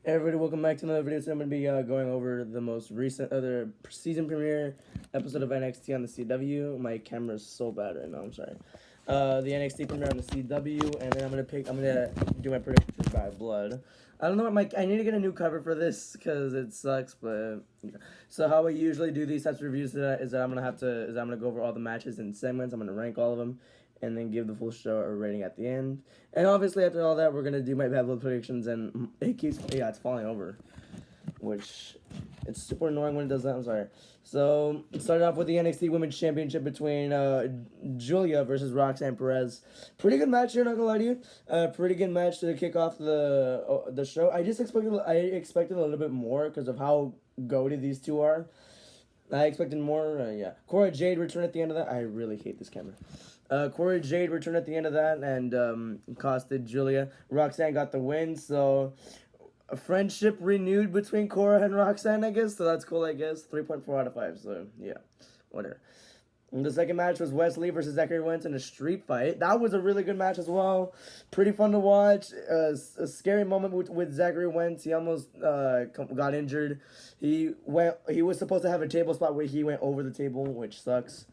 Hey everybody, welcome back to another video. So I'm going to be going over the most recent other season premiere episode of NXT on the CW. My camera's so bad right now, I'm sorry. The NXT premiere on the CW, and then I'm going to do my predictions for Bad Blood. I don't know what I need to get a new cover for this because it sucks, but yeah. So how I usually do these types of reviews is that I'm going to go over all the matches in segments. I'm going to rank all of them and then give the full show a rating at the end. And obviously, after all that, we're gonna do my bad blood predictions, and it's falling over, which it's super annoying when it does that. I'm sorry. So started off with the NXT Women's Championship between Julia versus Roxanne Perez. Pretty good match here, not gonna lie to you. Pretty good match to kick off the show. I expected a little bit more because of how goated these two are. I expected more. Yeah, Cora Jade returned at the end of that. I really hate this camera. Cora Jade returned at the end of that and costed Julia. Roxanne got the win, so a friendship renewed between Cora and Roxanne, I guess. So that's cool, I guess. 3.4 out of 5. So yeah, whatever. And the second match was Wesley versus Zachary Wentz in a street fight. That was a really good match as well. Pretty fun to watch. A scary moment with Zachary Wentz. He almost got injured. He was supposed to have a table spot where he went over the table, which sucks.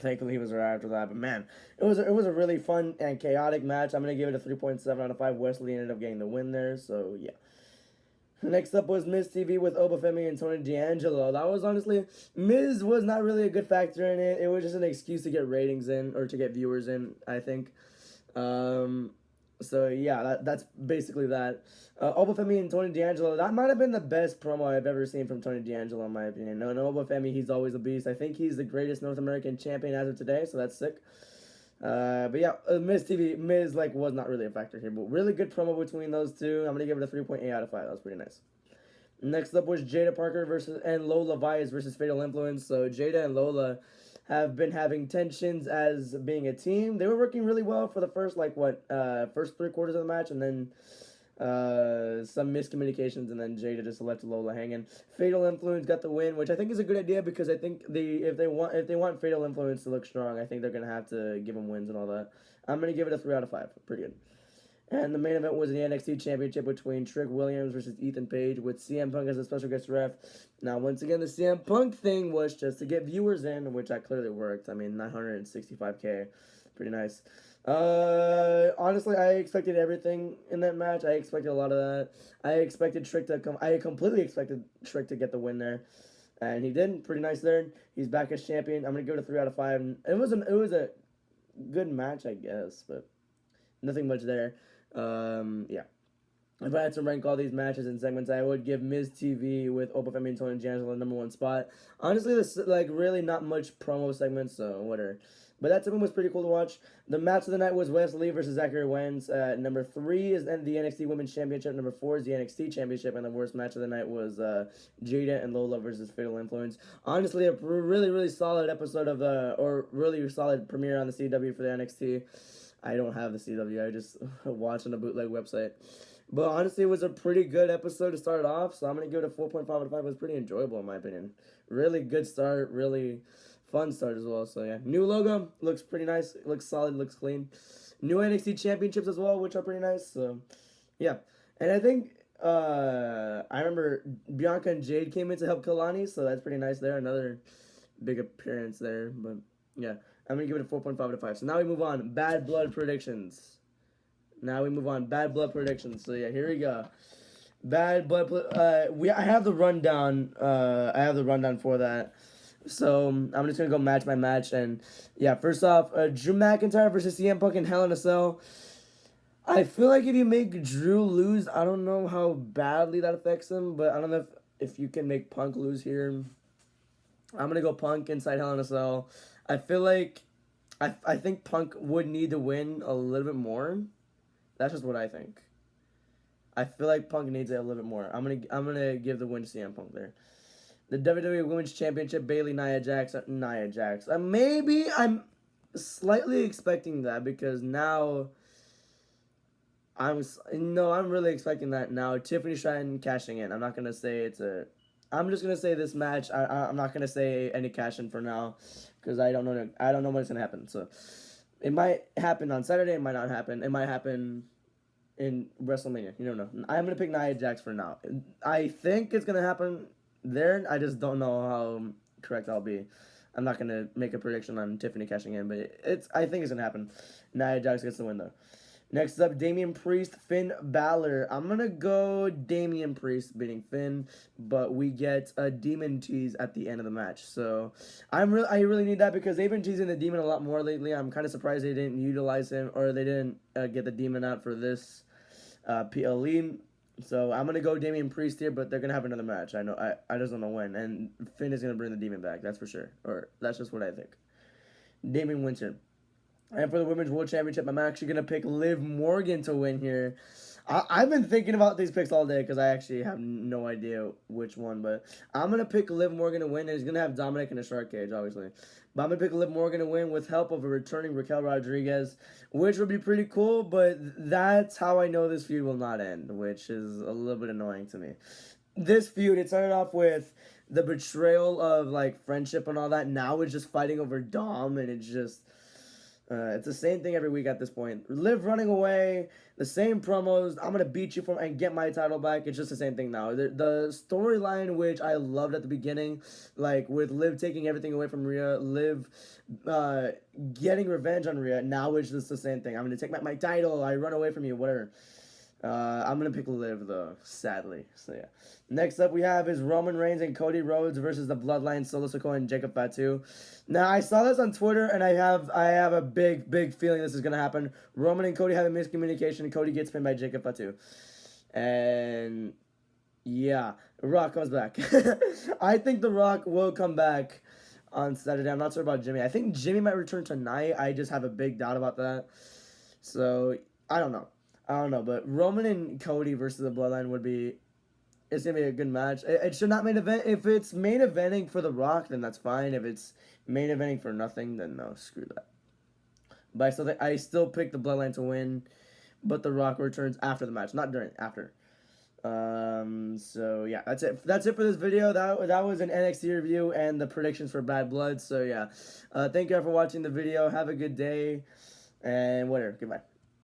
Thankfully, he was right after that. But man, it was a really fun and chaotic match. I'm gonna give it a 3.7 out of 5. Wesley ended up getting the win there. So yeah. Next up was Miz TV with Obafemi and Tony D'Angelo. That was honestly, Miz was not really a good factor in it. It was just an excuse to get ratings in or to get viewers in, I think. So yeah, that's basically that. Obafemi and Tony D'Angelo, that might have been the best promo I've ever seen from Tony D'Angelo, in my opinion. No, Obafemi, he's always a beast. I think he's the greatest North American champion as of today, so that's sick. But yeah, Miz was not really a factor here, but really good promo between those two. I'm gonna give it a 3.8 out of 5. That was pretty nice. Next up was Jada Parker and Lola Vias versus Fatal Influence. So Jada and Lola have been having tensions as being a team. They were working really well for the first first 3 quarters of the match, and then some miscommunications, and then Jada just left Lola hanging. Fatal Influence got the win, which I think is a good idea because I think if they want Fatal Influence to look strong, I think they're gonna have to give them wins and all that. I'm gonna give it a 3 out of 5. Pretty good. And the main event was the NXT Championship between Trick Williams versus Ethan Page with CM Punk as a special guest ref. Now, once again, the CM Punk thing was just to get viewers in, which that clearly worked. I mean, 965K. Pretty nice. Honestly, I expected everything in that match. I expected a lot of that. I expected Trick to come. I completely expected Trick to get the win there. And he did. Pretty nice there. He's back as champion. I'm going to give it a 3 out of 5. It was a good match, I guess, but nothing much there. Yeah. If I had to rank all these matches and segments, I would give Miz TV with Obafemi and Tony D'Angelo the #1 spot. Honestly, this really not much promo segments, so whatever. But that segment was pretty cool to watch. The match of the night was Wesley versus Zachary Wentz. Number 3 is the NXT Women's Championship. Number 4 is the NXT Championship. And the worst match of the night was Jada and Lola versus Fatal Influence. Honestly, a really, really solid episode of or really solid premiere on the CW for the NXT. I don't have the CW. I just watch on a bootleg website. But honestly, it was a pretty good episode to start off, so I'm going to give it a 4.5 out of 5. It was pretty enjoyable, in my opinion. Really good start, really fun start as well. So, yeah. New logo, looks pretty nice. It looks solid, looks clean. New NXT championships as well, which are pretty nice. So, yeah. And I think, I remember Bianca and Jade came in to help Kalani, so that's pretty nice there. Another big appearance there, but, yeah. I'm going to give it a 4.5 out of 5. So now we move on. Bad Blood predictions. Bad Blood predictions. So yeah, here we go. Bad Blood. I have the rundown. I have the rundown for that. So I'm just gonna go match by match. And yeah, first off, Drew McIntyre versus CM Punk in Hell in a Cell. I feel like if you make Drew lose, I don't know how badly that affects him, but I don't know if you can make Punk lose here. I'm gonna go Punk inside Hell in a Cell. I feel like I think Punk would need to win a little bit more. That's just what I think. I feel like Punk needs it a little bit more. I'm gonna give the win to CM Punk there. The WWE Women's Championship, Bayley, Nia Jax. Maybe I'm slightly expecting that because now I'm really expecting that now. Tiffany Stratton cashing in. I'm not gonna say it's a. I'm just gonna say this match. I'm not gonna say any cash in for now because I don't know. I don't know what's gonna happen. So it might happen on Saturday. It might not happen. It might happen in WrestleMania. You don't know. I'm gonna pick Nia Jax for now. I think it's gonna happen there. I just don't know how correct I'll be. I'm not gonna make a prediction on Tiffany cashing in, but I think it's gonna happen. Nia Jax gets the win though. Next up, Damian Priest, Finn Balor. I'm gonna go Damian Priest beating Finn, but we get a demon tease at the end of the match. So I really need that because they've been teasing the demon a lot more lately. I'm kind of surprised they didn't utilize him or they didn't get the demon out for this PLE. So I'm gonna go Damian Priest here, but they're gonna have another match. I just don't know when, and Finn is gonna bring the demon back. That's for sure, or that's just what I think. Damian wins here. And for the Women's World Championship, I'm actually going to pick Liv Morgan to win here. I've been thinking about these picks all day because I actually have no idea which one. But I'm going to pick Liv Morgan to win. And he's going to have Dominic in a shark cage, obviously. But I'm going to pick Liv Morgan to win with help of a returning Raquel Rodriguez, which would be pretty cool. But that's how I know this feud will not end, which is a little bit annoying to me. This feud, it started off with the betrayal of, like, friendship and all that. Now it's just fighting over Dom, and it's just... it's the same thing every week at this point. Liv running away, the same promos. I'm gonna beat you and get my title back. It's just the same thing now. The storyline which I loved at the beginning, like with Liv taking everything away from Rhea, Liv getting revenge on Rhea. Now it's just the same thing. I'm gonna take back my title. I run away from you. Whatever. I'm gonna pick Liv though, sadly. So yeah. Next up we have is Roman Reigns and Cody Rhodes versus the Bloodline, Solo Sikoa and Jacob Fatu. Now I saw this on Twitter and I have a big feeling this is gonna happen. Roman and Cody have a miscommunication and Cody gets pinned by Jacob Fatu. And yeah, Rock comes back. I think The Rock will come back on Saturday. I'm not sure about Jimmy. I think Jimmy might return tonight. I just have a big doubt about that. So I don't know, but Roman and Cody versus the Bloodline it's going to be a good match. It should not main event. If it's main eventing for The Rock, then that's fine. If it's main eventing for nothing, then no, screw that. But I still pick the Bloodline to win, but The Rock returns after the match, not during, after. So yeah, that's it. That's it for this video. That was an NXT review and the predictions for Bad Blood. So yeah, thank you all for watching the video. Have a good day, and whatever. Goodbye.